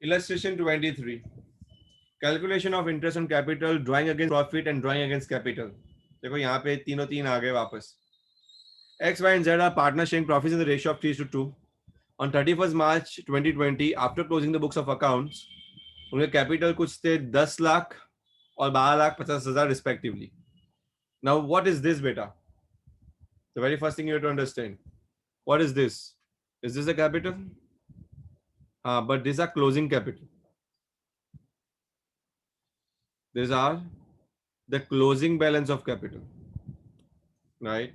Illustration 23. Calculation of interest on capital, drawing against profit and drawing against capital. देखो यहाँ पे तीनों तीन आ गए वापस. X, Y, and Z are partners sharing profits in the ratio of 3:2. On 31st March 2020, after closing the books of accounts, उनके capital कुछ थे 10 लाख और 12,50,000 respectively. Now, what is this, beta? The very first thing you have to understand. What is this? Is this a capital? But these are closing capital. These are the closing balance of capital, right?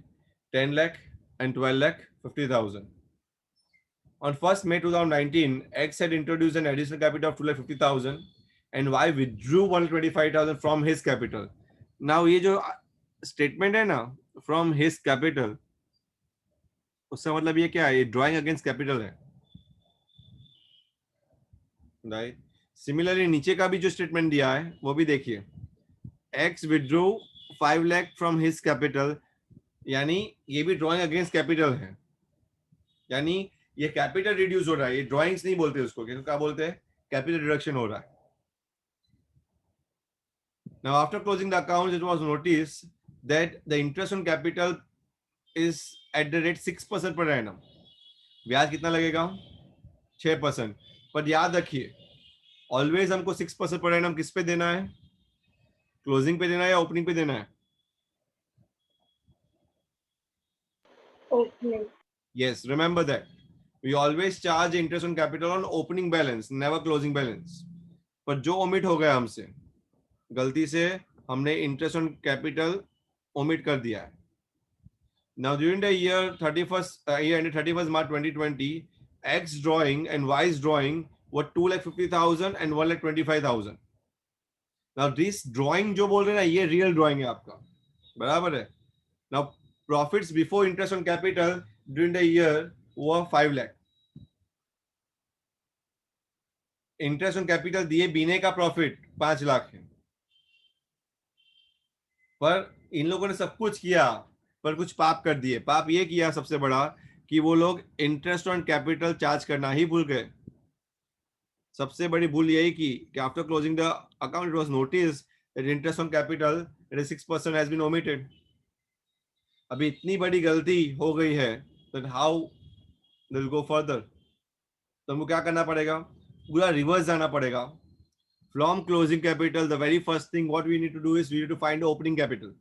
10 lakh and 12 lakh 50,000. On 1st May 2019, X had introduced an additional capital of 2,50,000 and Y withdrew 125,000 from his capital. Now ये जो statement है ना, from his capital, उसका मतलब ये क्या है? ये drawing against capital है, right? Similarly नीचे का भी जो statement दिया है वो भी देखिए. X withdrew 5 lakh from his capital, यानी ये भी ड्रॉइंग अगेंस्ट कैपिटल है, यानी ये कैपिटल रिड्यूस हो रहा है. ये ड्रॉइंग्स नहीं बोलते उसको, क्या बोलते हैं? कैपिटल रिडक्शन हो रहा है. Now after closing the accounts it was notice that the interest on capital is at the rate 6% per annum. ब्याज कितना लगेगा? 6%. पर याद रखिए, ऑलवेज हमको 6% पर एनम किस पे देना है? क्लोजिंग पे देना है या ओपनिंग पे देना है? Opening. Yes, remember that. We always charge interest on capital on opening balance, never closing balance. पर जो ओमिट हो गया हमसे, गलती से हमने इंटरेस्ट ऑन कैपिटल ओमिट कर दिया है. Now during the year 31st March 2020, X drawing and Y's drawing were 2,50,000 and 1,25,000. Now this drawing जो बोल रहे हैं ना, ये रियल ड्रॉइंग है आपका, बराबर है. Now profits before interest on capital during the year were 5 lakh. Interest on capital दिए बीने का प्रॉफिट 5 लाख है. पर इन लोगों ने सब कुछ किया, पर कुछ पाप कर दिए. पाप ये किया सबसे बड़ा कि वो लोग इंटरेस्ट ऑन कैपिटल चार्ज करना ही भूल गए. सबसे बड़ी भूल यही की कि after closing the account it was notice that interest on capital it is 6% has been omitted. अभी इतनी बड़ी गलती हो गई है that how they will go further. तो हमको क्या करना पड़ेगा? पूरा रिवर्स जाना पड़ेगा. From closing capital, the very first thing what we need to do is we need to find the opening capital.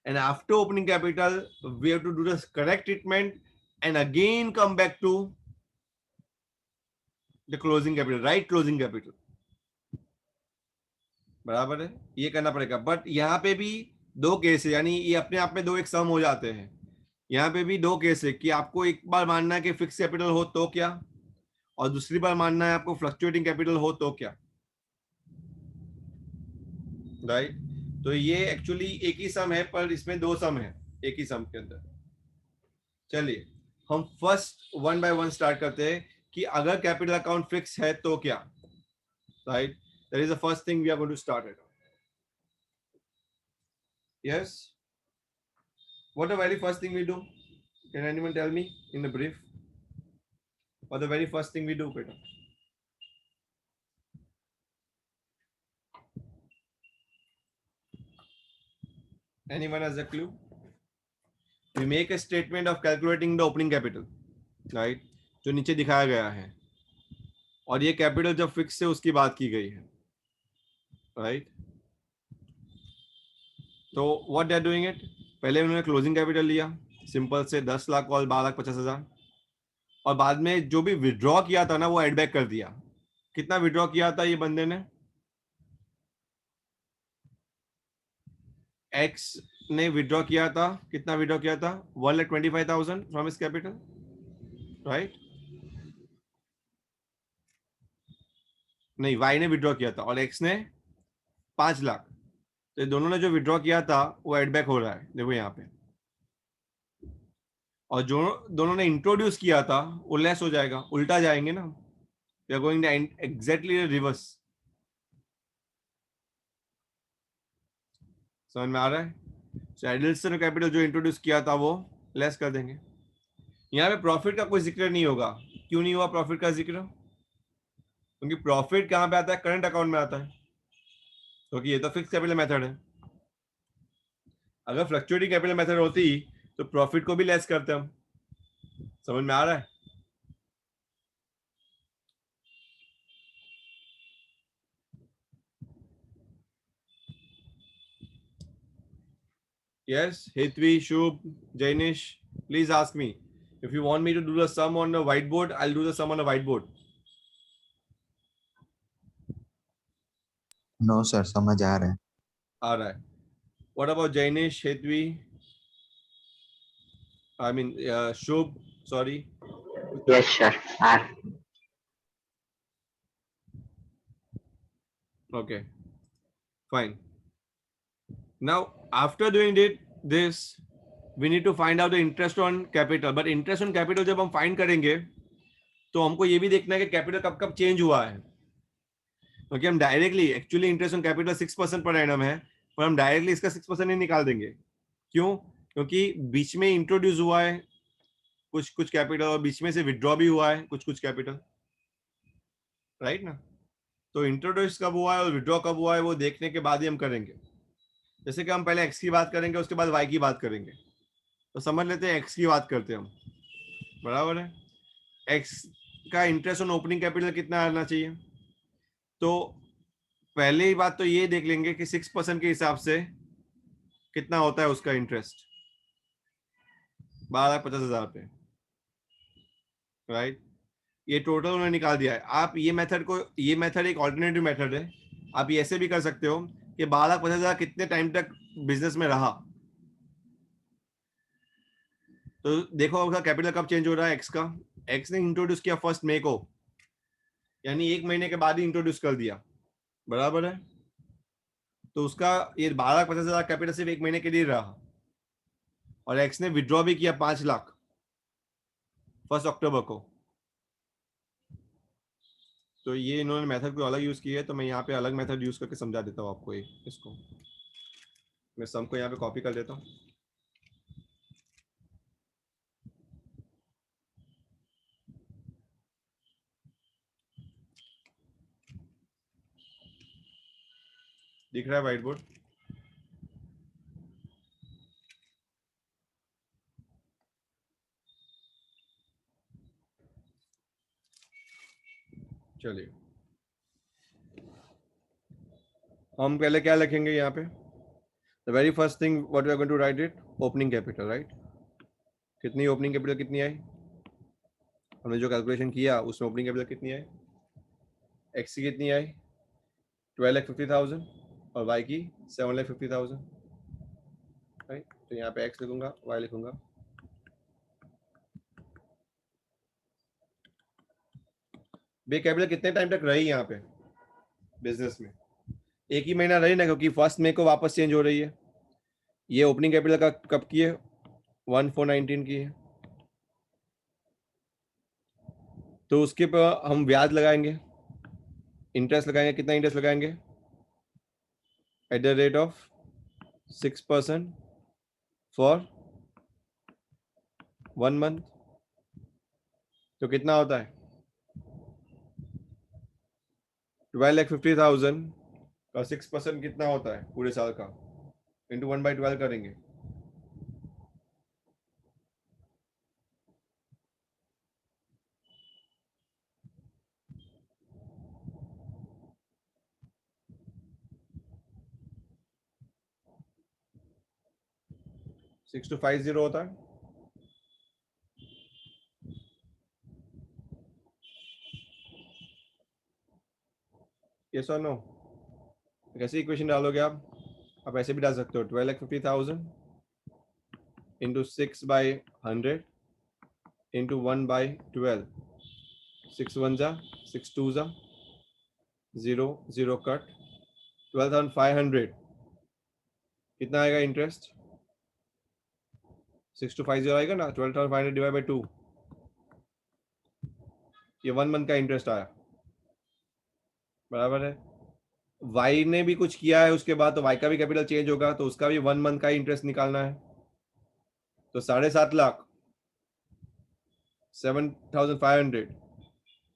And after opening capital, we have to do the correct treatment and again come back to the closing capital, right closing capital. बराबर है, ये करना पड़ेगा. But यहाँ पे भी दो case है, यानी ये अपने आप में दो एक सम हो जाते हैं. यहाँ पे भी दो केस है कि आपको एक बार मानना है कि फिक्स कैपिटल हो तो क्या, और दूसरी बार मानना है आपको फ्लक्चुएटिंग कैपिटल हो तो क्या, राइट? तो ये एक्चुअली एक ही सम है, पर इसमें दो सम है एक ही सम के अंदर. चलिए हम first one by one start करते हैं कि अगर कैपिटल अकाउंट फिक्स है तो क्या, right? That is the first thing we are going to start it. Yes, what the very first thing we do? Can anyone tell me in the brief what the very first thing we do, बेटा? Anyone has a clue? We make a statement of calculating the opening capital, right? जो नीचे दिखाया गया है, और ये capital जब fix है उसकी बात की गई है, राइट? तो what they are doing it, पहले उन्होंने क्लोजिंग कैपिटल लिया सिंपल से 10 लाख और 12,50,000, और बाद में जो भी विड्रॉ किया था ना वो एड बैक कर दिया. कितना विड्रॉ किया था ये बंदे ने? एक्स ने विड्रॉ किया था, कितना विड्रॉ किया था? 1,25,000 फ्रॉम हिज कैपिटल, राइट? नहीं, वाई ने विड्रॉ किया था और एक्स ने 5 लाख. तो दोनों ने जो विड्रॉ किया था वो एड बैक हो रहा है, देखो यहाँ पे. और जो दोनों ने इंट्रोड्यूस किया था वो लेस हो जाएगा, उल्टा जाएंगे ना. We are going exactly reverse. समझ में आ रहा है? सो एडिशनल कैपिटल जो इंट्रोड्यूस किया था वो लेस कर देंगे. यहाँ पे प्रॉफिट का कोई जिक्र नहीं होगा. क्यों नहीं हुआ प्रॉफिट का जिक्र? क्योंकि प्रॉफिट कहाँ पे आता है, करंट अकाउंट में आता है, क्योंकि ये तो फिक्स कैपिटल मेथड है। अगर फ्लक्चुएटिंग कैपिटल मेथड होती तो प्रॉफिट को भी लेस करते हम। समझ में आ रहा है? Yes, Hetvi, Shubh, Jainish, please ask me. If you want me to do the sum on the whiteboard, I'll do the sum on the whiteboard. No sir, समझ आ रहा है। आ रहा है। What about Jainish, Hetvi? I mean, Shubh, sorry. Yes, sir. Okay, fine. Now, after doing this, we need to find out the interest on capital. But interest on capital जब हम find करेंगे, तो हमको ये भी देखना है कि कैपिटल कब कब चेंज हुआ है, क्योंकि हम directly actually interest on capital 6% per annum है, पर हम डायरेक्टली इसका 6% नहीं निकाल देंगे। क्यों? क्योंकि बीच में इंट्रोड्यूस हुआ है कुछ कुछ कैपिटल, और बीच में से विड्रॉ भी हुआ है कुछ कुछ कैपिटल, राइट ना? तो इंट्रोड्यूस कब हुआ है और विड्रॉ कब हुआ है वो देखने के बाद ही हम करेंगे। जैसे कि हम पहले एक्स की बात करेंगे, उसके बाद वाई की बात करेंगे। तो समझ लेते हैं एक्स की बात करते हैं हम, बराबर है। एक्स का इंटरेस्ट ऑन ओपनिंग कैपिटल कितना आना चाहिए? तो पहले ही बात तो ये देख लेंगे कि 6% के हिसाब से कितना होता है उसका इंटरेस्ट, 12,50,000 पे, राइट। ये टोटल उन्होंने निकाल दिया है। आप ये मेथड को, ये मेथड एक ऑल्टरनेटिव मेथड है, आप ये ऐसे भी कर सकते हो कि 12,50,000 कितने टाइम तक बिजनेस में रहा। तो देखो उसका कैपिटल कब चेंज हो रहा है एक्स का। एक्स ने इंट्रोड्यूस किया 1 मई को, यानी 1 महीने के बाद ही इंट्रोड्यूस कर दिया, बराबर है। तो उसका ये 12,50,000 कैपिटल सिर्फ 1 महीने के लिए रहा, और एक्स ने विड्रॉ भी किया 5 लाख 1 अक्टूबर को। तो ये इन्होंने मेथड को अलग यूज किया है, तो मैं यहाँ पे अलग मेथड यूज करके समझा देता हूँ आपको। इसको मैं सम को यहाँ पे कॉपी कर देता हूँ। दिख रहा है व्हाइट बोर्ड? चलिए, हम पहले क्या लिखेंगे यहाँ पे? The very first thing what we are going to write it, opening capital, right. कितनी ओपनिंग कैपिटल कितनी आई? हमने जो कैलकुलेशन किया उसमें ओपनिंग कैपिटल कितनी आई? एक्स की कितनी आई? 12,50,000 और वाई की 7,50,000, राइट। तो यहाँ पे एक्स लिखूंगा, वाई लिखूंगा। बे कैपिटल कितने टाइम तक रही यहाँ पे बिजनेस में? एक ही महीना रही ना, क्योंकि 1 मई को वापस चेंज हो रही है। ये ओपनिंग कैपिटल का कब की है? 1/4/19 की है। तो उसके पर हम ब्याज लगाएंगे, इंटरेस्ट लगाएंगे। कितना इंटरेस्ट लगाएंगे? At the rate of 6% for 1 month. तो कितना होता है? 12,50,000 का 6% कितना होता है पूरे साल का? इंटू 1/12 करेंगे। सिक्स टू 50 होता है। यस और नो? कैसे इक्वेशन डालोगे आप ऐसे भी डाल सकते हो, 12,50,000 इंटू 6/100 इंटू 1/12। 6 1 जा 6 2 जा 0 0 कट 12,500। कितना आएगा इंटरेस्ट? 6250 आएगा ना। 12,500 डिवाइड बाई 2, ये 1 मंथ का इंटरेस्ट आया, बराबर है। वाई ने भी कुछ किया है उसके बाद, तो वाई का भी कैपिटल चेंज होगा, तो उसका भी 1 मंथ का इंटरेस्ट निकालना है। तो 7.5 लाख 7,500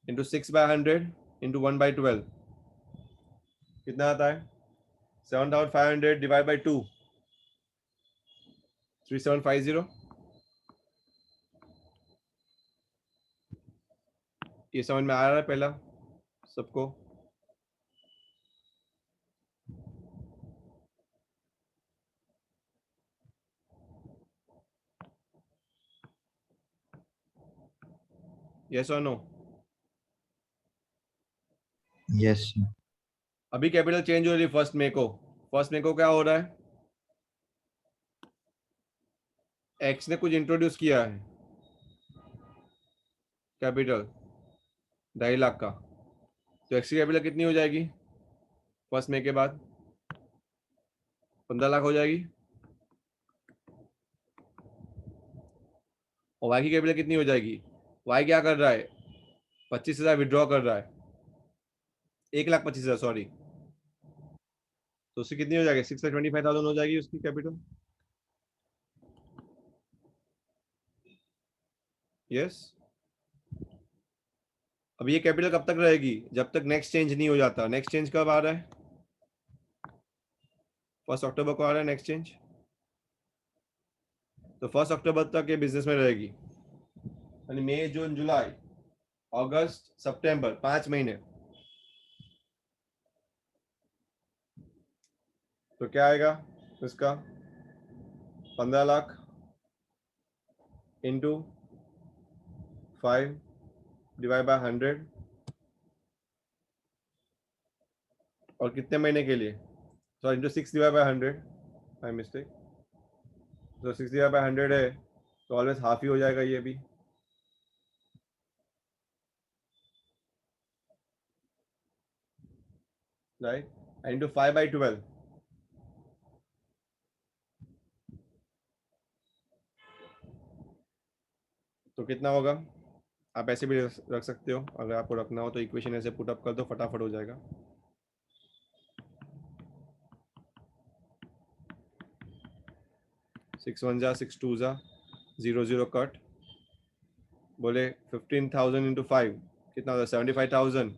इंटू 6/100 इंटू 1/12 कितना आता है? 7,500 डिवाइड बाई 2, 3750। ये समझ में आ रहा है पहला सबको? यस और नो? यस। अभी कैपिटल चेंज हो रही है 1 मई को। 1 मई को क्या हो रहा है? एक्स ने कुछ इंट्रोड्यूस किया है कैपिटल 2.5 लाख का, तो एक्स की कैपिटल कितनी हो जाएगी 1 मई के बाद? 15 लाख हो जाएगी। और वाई की कैपिटल कितनी हो जाएगी? वाई क्या कर रहा है? 25,000 विड्रॉ कर रहा है, 1,25,000 सॉरी। तो उसकी कितनी हो जाएगी? 6,25,000 हो जाएगी उसकी कैपिटल। यस। अब ये कैपिटल कब तक रहेगी? जब तक नेक्स्ट चेंज नहीं हो जाता। नेक्स्ट चेंज कब आ रहा है? 1 अक्टूबर को आ रहा है नेक्स्ट चेंज। तो 1 अक्टूबर तक ये बिजनेस में रहेगी, यानी मई, जून, जुलाई, अगस्त, सितंबर, 5 महीने। तो क्या आएगा इसका? 15 लाख इंटू 5 डिवाइड बाय 100। और कितने महीने के लिए? Sorry, into 6 divide by 100, my mistake. तो 6 डिवाइड बाय 100 है, तो ऑलवेज हाफ ही हो जाएगा ये भी। Right, into 5/12। तो कितना होगा? आप ऐसे भी रख सकते हो, अगर आपको रखना हो तो इक्वेशन ऐसे पुट अप कर दो, फटाफट हो जाएगा। सिक्स वन जा 6 टू जा 0 0 कट। बोले 15,000 इंटू 5 कितना होता है? 75,000।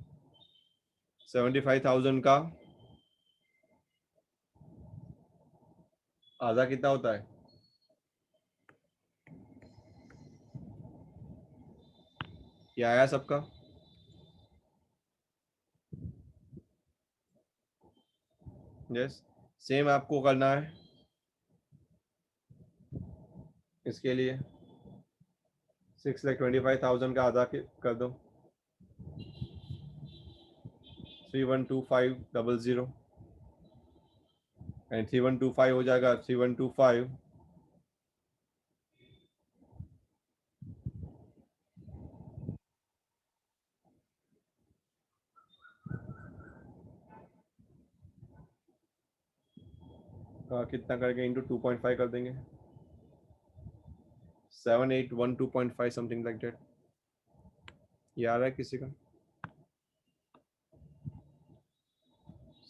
75,000 का आधा कितना होता है? ये आया सबका? यस। सेम आपको करना है इसके लिए। 6,25,000 का आधा कर दो, 312500 एंड 3125 हो जाएगा 3125 कितना करके इंटू 2.5 कर देंगे, 7812.5 समथिंग लाइक दैट। ये आ रहा है किसी का?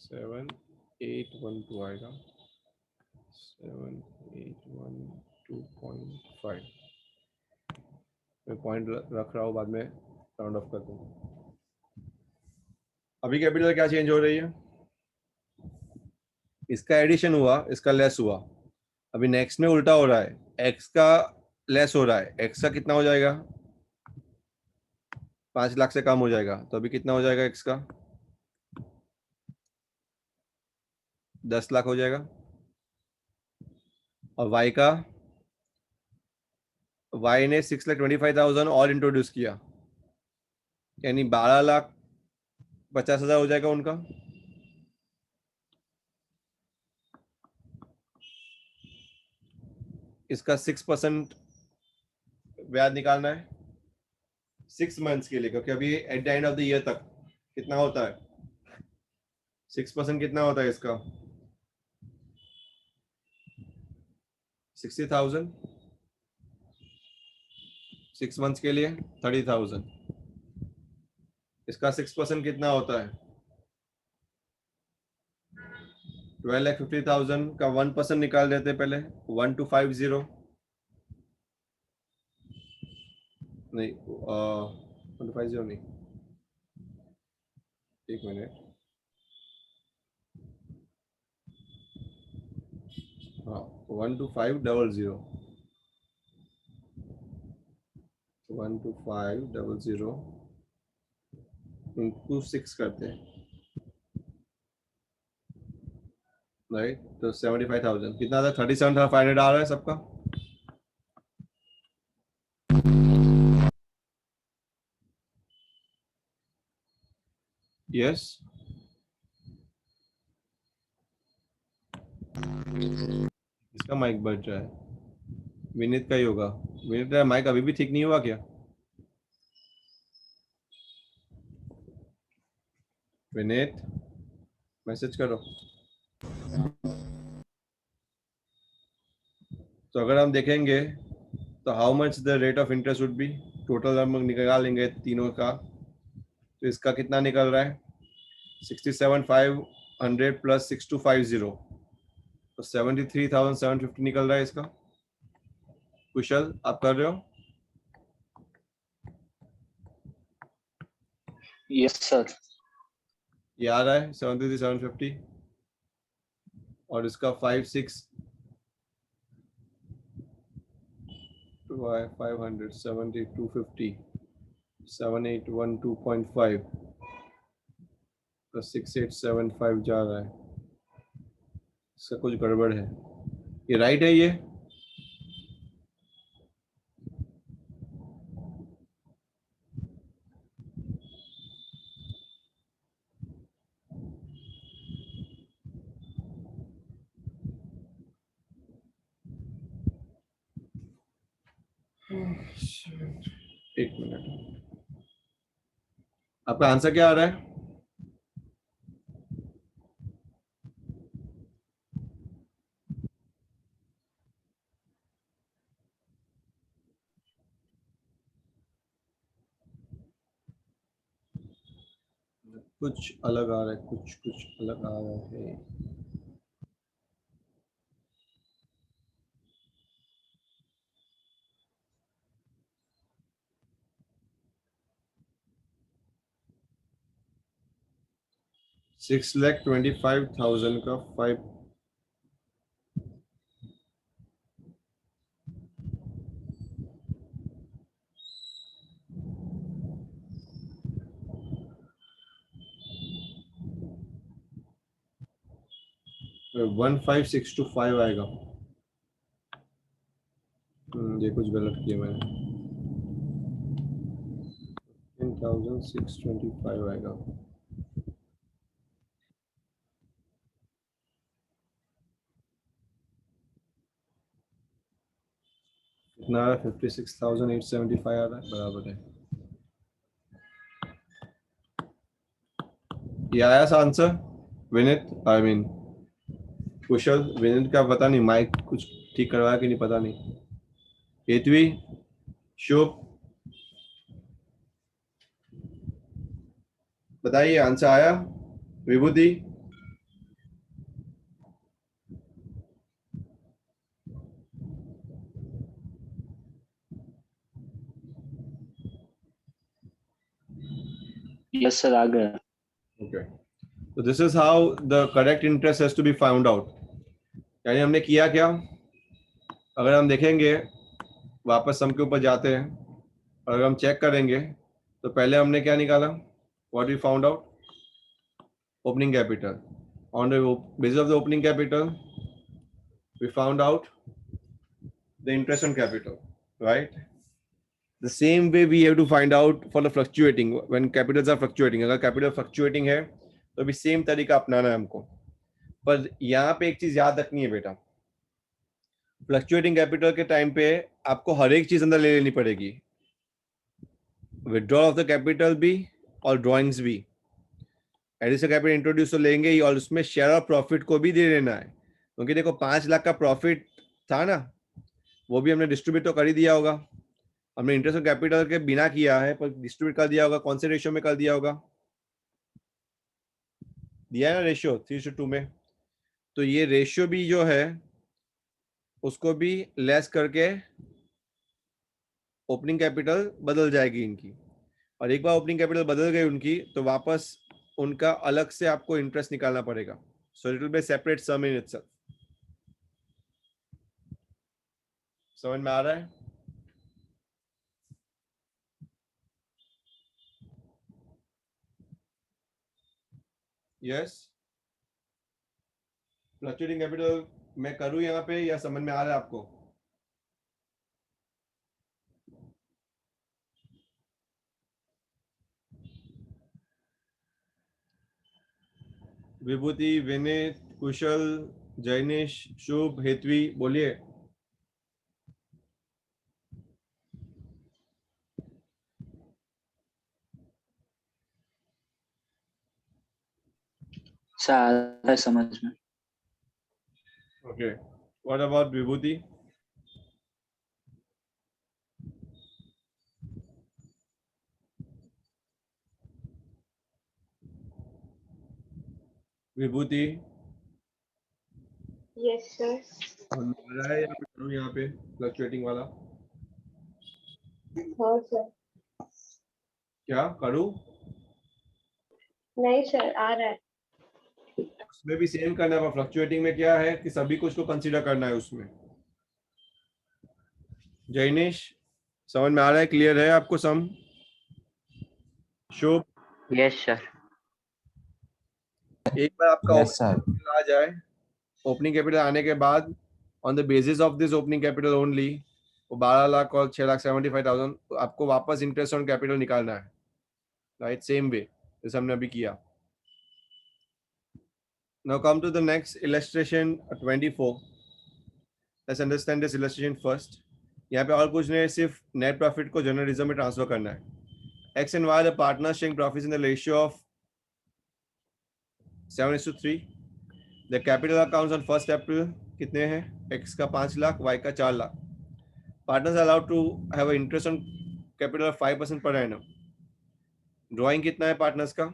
7812 आएगा, 7812.5। मैं पॉइंट रख रहा हूँ, बाद में राउंड ऑफ कर दूंगा। अभी कैपिटल क्या चेंज हो रही है? इसका एडिशन हुआ, इसका लेस हुआ। अभी नेक्स्ट में उल्टा हो रहा है, एक्स का लेस हो रहा है। एक्स का कितना हो जाएगा? 5 लाख से कम हो जाएगा। तो अभी कितना हो जाएगा एक्स का? 10 लाख हो जाएगा। और वाई का? वाई ने 6,25,000 और इंट्रोड्यूस किया, यानी 12,50,000 हो जाएगा उनका। इसका 6% ब्याज निकालना है 6 मंथ्स के लिए, क्योंकि अभी at the end of the year तक कितना होता है? 6% कितना होता है इसका? 60,000। 6 मंथ्स के लिए 30,000। इसका 6% कितना होता है? 12,50,000 का 1% निकाल देते पहले, 1250। नहीं 1250 नहीं, एक मिनट, हाँ 12500, 12500 इंटू 6 करते हैं, राइट। तो 75,000 कितना था, 37,500 आ रहा है सबका। यस, इसका माइक बज रहा है, विनीत का ही होगा। विनीत का माइक अभी भी ठीक नहीं हुआ क्या? विनीत मैसेज करो। तो अगर हम देखेंगे तो how much the rate of interest would be, total हम निकालेंगे तीनों का, तो इसका कितना निकल रहा है, 67,500 प्लस 6250, तो 73,750 निकल रहा है इसका। कुशल आप कर रहे हो? Yes sir. ये आ रहा है 73,750, और इसका 56 500 7250 7812.5 प्लस 6875 जा रहा है, इसका कुछ गड़बड़ है। ये राइट है ये? एक मिनट, आपका आंसर क्या आ रहा है? कुछ अलग आ रहा है, कुछ अलग आ रहा है। $6,25,000 का 5, तो 15,625 आएगा। ये कुछ गलत किया मैंने, 10,625 आएगा। कितना आ रहा है, 56,875 आ रहा है, बराबर है। ये आया सा आंसर विनीत, आई मीन कुशल। विनीत का पता नहीं माइक कुछ ठीक करवाया कि नहीं, पता नहीं। हेतवी, शुभ, बताइए आंसर आया? विभूति, यस सर, आ गया। ओके। तो this is how the correct interest has to be found out. यानी हमने किया क्या, अगर हम देखेंगे वापस सम के ऊपर जाते हैं और अगर हम चेक करेंगे तो पहले हमने क्या निकाला, what we found out, opening capital. On the basis of the opening capital we found out the interest on capital, right. The same way we have to find out for the fluctuating, when capitals are fluctuating, अगर capital fluctuating है तो भी same तरीका अपनाना है हमको। पर यहाँ पे एक चीज याद रखनी है बेटा, फ्लक्चुएटिंग कैपिटल के टाइम पे आपको हर एक चीज अंदर ले लेनी पड़ेगी, विड्रॉल ऑफ द कैपिटल भी और ड्रॉइंग्स भी। एडिशनल कैपिटल इंट्रोड्यूस तो लेंगे ही, और उसमें शेयर ऑफ प्रॉफिट को भी दे लेना है, क्योंकि देखो 5 लाख का प्रॉफिट था ना, वो भी हमने डिस्ट्रीब्यूट तो कर ही दिया होगा। हमने इंटरेस्ट ऑन कैपिटल के बिना किया है, पर डिस्ट्रीब्यूट कर दिया होगा। कौन से रेशियो में कर दिया होगा, दिया है ना रेशियो 3:2 में। तो ये रेशियो भी जो है उसको भी लेस करके ओपनिंग कैपिटल बदल जाएगी इनकी, और एक बार ओपनिंग कैपिटल बदल गई उनकी तो वापस उनका अलग से आपको इंटरेस्ट निकालना पड़ेगा. So it will be a separate sum in itself. समझ में आ रहा है? Yes. फ्लक्चुएटिंग कैपिटल मैं करूं यहाँ पे या समझ में आ रहा है आपको? विभूति, विनीत, कुशल, जैनिश, शुभ, हेतवी, बोलिए. सर आ रहा है समझ में. Okay. What about Vibhuti? Vibhuti yes sir. समझ में आ रहा है या मैं करूं यहाँ पे फ्लक्चुएटिंग वाला? हाँ सर. क्या करूं? नहीं सर, आ रहा है. उसमें भी सेम करना है. फ्लक्चुएटिंग में क्या है कि सभी कुछ को कंसीडर करना है उसमें. जैनिश समझ में आ रहा है? क्लियर है आपको सम? शुभ, यस सर. एक बार आपका Yes, sir. ओपनिंग कैपिटल आ जाए, ओपनिंग कैपिटल आने के बाद on the basis of this opening capital only वो 12 लाख और 6,75,000 आपको वापस इंटरेस्ट ऑन कैपिटल निकालना है. राइट, सेम वे जैसे हमने अभी किया. Now come to the next illustration 24. Let's understand this illustration first. यहाँ पे और कुछ नहीं, सिर्फ नेट प्रॉफिट को जनरल रिजर्व में ट्रांसफर करना है. X and Y the partners sharing profits in the ratio of 7:3. The capital accounts on 1st April कितने हैं? X का 5 लाख, Y का 4 lakh. Partners are allowed to have an interest on capital of 5% per annum. Drawing कितना है partners का?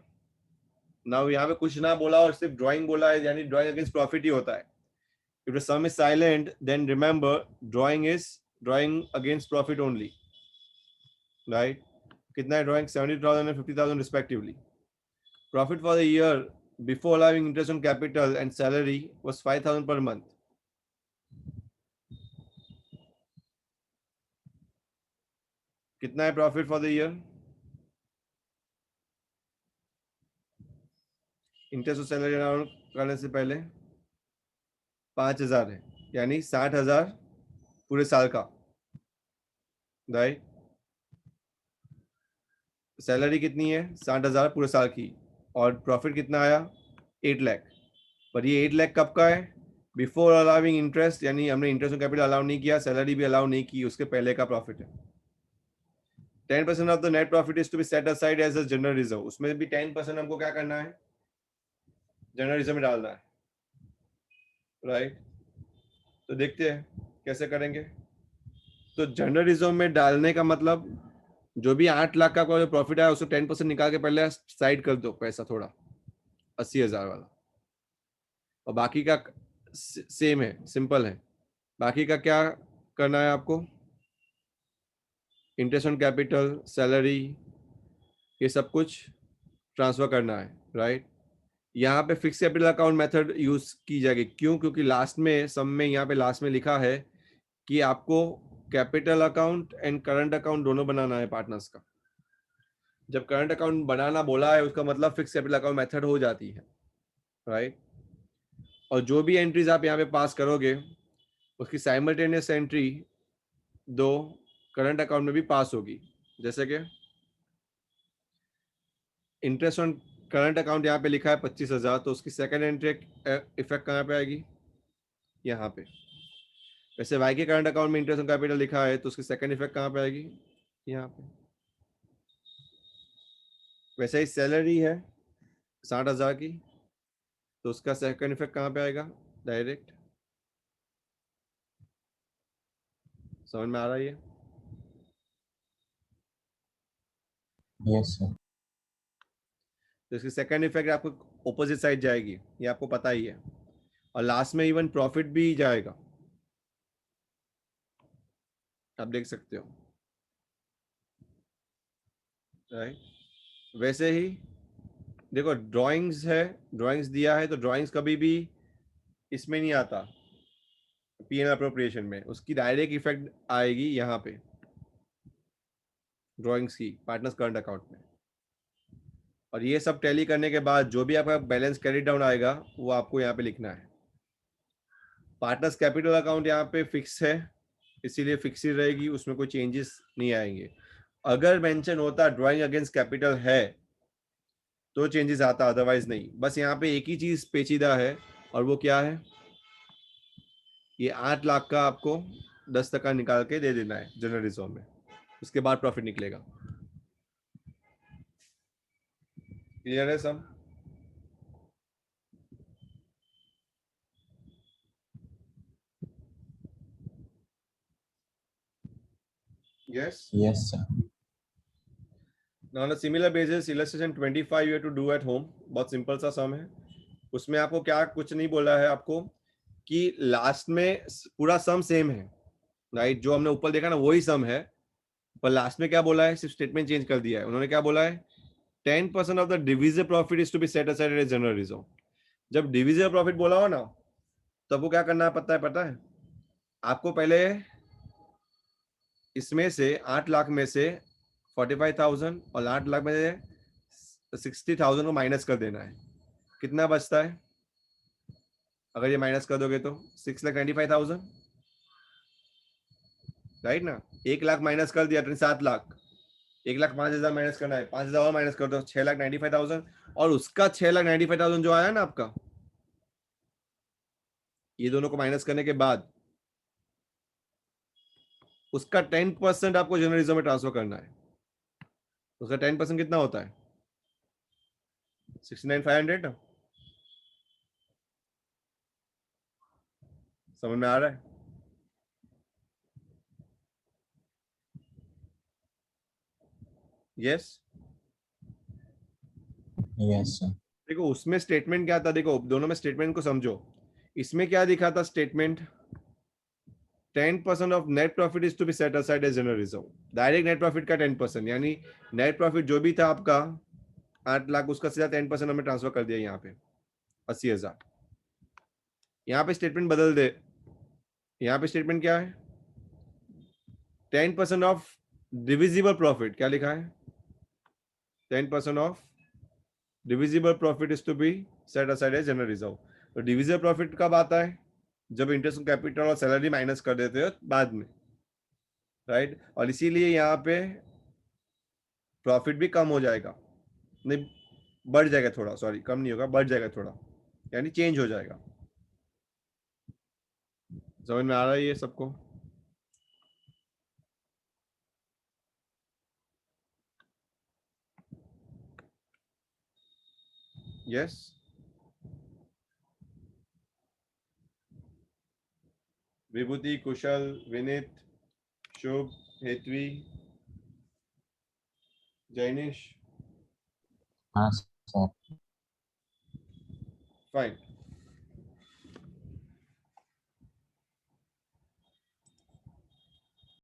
Now यहाँ पे कुछ ना बोला और सिर्फ ड्राइंग बोला है, यानी ड्राइंग अगेंस्ट प्रॉफिट ही होता है. If the sum is silent, then remember drawing is drawing against profit only, right? कितना है drawing? 70,000 and 50,000 respectively. Profit for the year before allowing interest on capital and salary was 5,000 per month. कितना है profit for the year? Interest और salary allowance करने से पहले 5,000 है, यानी 60,000 पूरे साल का. राइट, सैलरी कितनी है? 60,000 पूरे साल की. और प्रॉफिट कितना आया? 8 लाख. पर ये 8 लाख कब का है? बिफोर अलाउिंग इंटरेस्ट, यानी हमने इंटरेस्ट ऑन कैपिटल अलाउ नहीं किया, सैलरी भी अलाउ नहीं की, उसके पहले का प्रॉफिट है. 10% of the net profit is to be set aside as a general reserve. उसमें भी 10% हमको क्या करना है? जनरल रिजर्व में डालना है. राइट, तो देखते हैं कैसे करेंगे. तो जनरल रिजर्व में डालने का मतलब जो भी 8 लाख का कोई प्रॉफिट आया उसको 10% निकाल के पहले साइड कर दो पैसा, थोड़ा 80,000 वाला, और बाकी का सेम है, सिंपल है. बाकी का क्या करना है आपको? इंटरेस्ट ऑन कैपिटल, सैलरी, ये सब कुछ ट्रांसफर करना है. राइट, यहाँ पे fix capital account method use की जाएगी. क्यों? क्योंकि लास्ट में सम में यहाँ पे लास्ट में लिखा है कि आपको capital account and current account दोनों बनाना है पार्टनर्स का. जब करंट अकाउंट बनाना बोला है उसका मतलब फिक्स कैपिटल अकाउंट मेथड हो जाती है. राइट, और जो भी एंट्रीज आप यहाँ पे पास करोगे उसकी साइमल्टेनियस एंट्री दो करंट अकाउंट में भी पास होगी. जैसे कि इंटरेस्ट ऑन करंट अकाउंट यहाँ पे लिखा है 25,000, तो उसकी सेकंड एंट्री इफेक्ट कहाँ पे आएगी? यहाँ पे. वैसे वाई के करंट अकाउंट में इंटरेस्ट ऑन कैपिटल लिखा है तो उसकी सेकंड इफेक्ट कहाँ पे आएगी? यहाँ पे. वैसे ही सैलरी है 60,000 की, तो उसका सेकंड इफेक्ट कहाँ पे आएगा? डायरेक्ट. समझ में आ रहा है ये? Yes, sir. तो इसकी सेकंड इफेक्ट आपको ऑपोजिट साइड जाएगी, ये आपको पता ही है. और लास्ट में इवन प्रॉफिट भी जाएगा, आप देख सकते हो. राइट, वैसे ही देखो ड्राइंग्स है, ड्राइंग्स दिया है तो ड्राइंग्स कभी भी इसमें नहीं आता पीएनएल अप्रोप्रिएशन में, उसकी डायरेक्ट इफेक्ट आएगी यहाँ पे ड्राइंग्स की पार्टनर्स करंट अकाउंट में। और ये सब टैली करने के बाद जो भी आपका बैलेंस कैरी डाउन आएगा वो आपको यहाँ पे लिखना है। पार्टनर्स कैपिटल अकाउंट यहाँ पे फिक्स है, इसीलिए फिक्स ही रहेगी, उसमें कोई चेंजेस नहीं आएंगे। अगर मेंशन होता ड्राइंग अगेंस्ट कैपिटल है तो चेंजेस आता, अदरवाइज नहीं। बस यहाँ पे एक ही चीज पेचीदा है और वो क्या है, ये 8 लाख का आपको 10% निकाल के दे देना है जनरल रिजर्व में, उसके बाद प्रॉफिट निकलेगा। क्लियर है सब? Yes. Yes, sir. Now on a similar basis illustration 25 you have to do at home, बहुत सिंपल सा सम है। उसमें आपको क्या कुछ नहीं बोला है आपको कि लास्ट में पूरा सम सेम है, राइट? जो हमने ऊपर देखा ना वही सम है, पर लास्ट में क्या बोला है, सिर्फ स्टेटमेंट चेंज कर दिया है। उन्होंने क्या बोला है, 10% of the divisible profit is to be set aside as general reserve. जब डिविजिबल प्रॉफिट बोला हो ना तब वो क्या करना है पता है आपको, पहले इसमें से 8 लाख में से 45,000 और 8 लाख में से 60,000 को माइनस कर देना है। कितना बचता है अगर ये माइनस कर दोगे तो 6,95,000, राइट ना? 1 लाख माइनस कर दिया तो 7 लाख, 1,05,000 माइनस करना है, 5,000 और माइनस कर दो 6,95,000, और उसका 6,95,000 जो आया ना आपका, ये दोनों को माइनस करने के बाद उसका 10% आपको जनरल रिजर्व में ट्रांसफर करना है। उसका 10% कितना होता है, 69,500 ना? समझ में आ रहा है? यस। Yes, sir. देखो उसमें स्टेटमेंट क्या था, देखो दोनों में स्टेटमेंट को समझो। इसमें क्या दिखा था statement, 10% of net profit is to be set aside as general reserve. Direct net profit का 10%, यानी नेट प्रॉफिट जो भी था आपका 8 लाख, उसका सीधा 10% हमें ट्रांसफर कर दिया यहाँ पे 80,000। यहाँ पे स्टेटमेंट बदल दे, यहाँ पे स्टेटमेंट क्या है, 10% ऑफ डिविजिबल प्रॉफिट, क्या लिखा है, 10% of divisible profit is to be set aside as general reserve. तो डिविजिबल प्रॉफिट कब आता है, जब इंटरेस्ट ऑन कैपिटल और सैलरी माइनस कर देते हो बाद में, राइट? और इसीलिए यहाँ पे प्रॉफिट भी कम हो जाएगा, नहीं बढ़ जाएगा थोड़ा, सॉरी कम नहीं होगा, बढ़ जाएगा थोड़ा, यानी चेंज हो जाएगा। समझ में आ रहा है ये सबको? यस। विभूति, कुशल, विनीत, शुभ, हेतवी, जैनिश, हाँ, sir. फाइन।